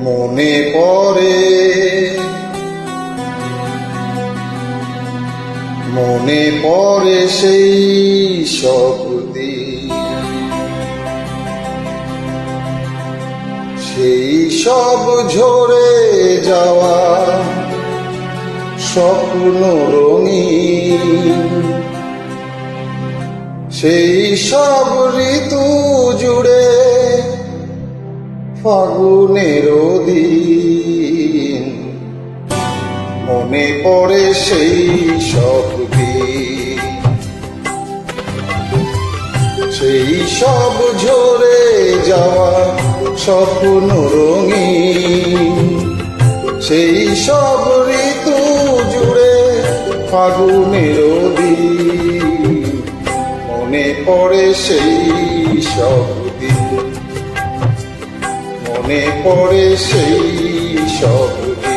মনে পড়ে সেই সব দিন, সেই সব ঝরে যাওয়া স্বপ্ন রঙিন, সেই সব ঋতু জুড়ে ফাগুনের দিন। মনে পড়ে সেই সব দিন, সেই সব ঝরে যাওয়া স্বপ্ন রঙিন, সেই সব ঋতু জুড়ে ফাগুনের দিন। মনে পড়ে সেই সব দিন, মনে পড়ে সেই সব দিন।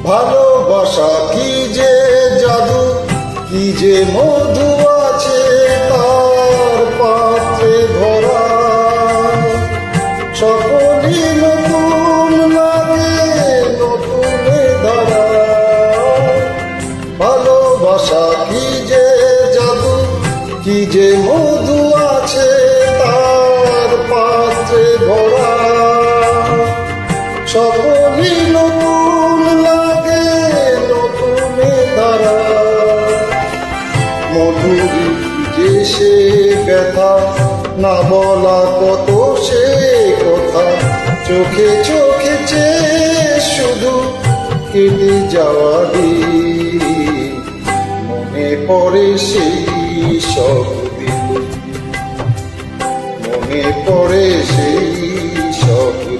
ভালোবাসা কি যে জাদু, কি যে মধু আছে তার পাত্রে ভরা। সকলই নতুন লাগে নতুনে ধরা। ভালোবাসা কি যে জাদু, কি যে মধু আছে তার পাত্রে ভরা। সকলই নতুন লাগে নতুনে ধরা। মধুরী যে সে ব্যথা, না বলা কত সে কথা। চোখে চোখে চেয়ে শুধু কেটে যাওয়া দিন। মনে পড়ে সেই সব দিন, মনে পড়ে সেই সব দিন।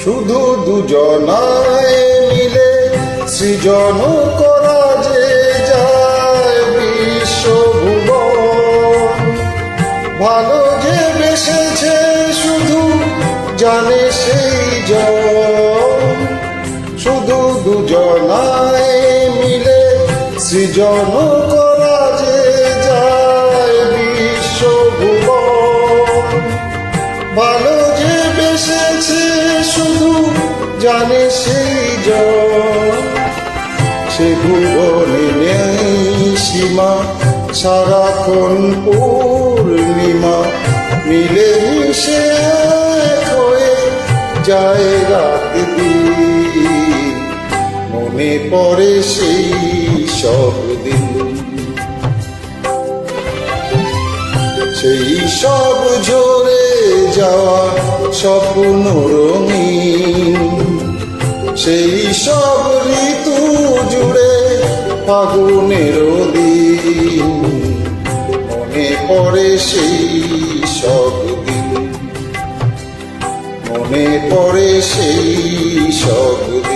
শুধু দুজনায় মিলে সৃজন করা যে যায় বিশ্বভুবন। ভালো যে বেসেছে শুধু জানে সেই জন। শুধু দুজনায় মিলে সৃজন করা যে যায় বিশ্বভুবন। ভালো যে বেসেছে শুধু জানে সেই জন। সে ভুবনে নেই সীমা, সারাক্ষণ পূর্ণিমা। মিলে মিশে হয়ে যায় রাত দিন। মনে পড়ে সেই সব দিন, সেই সব ঝরে যাওয়া স্বপ্ন রঙিন, সেই সব ঋতু জুড়ে ফাগুনের দিন। মনে পড়ে সেই সব দিন, মনে পড়ে সেই সব দিন।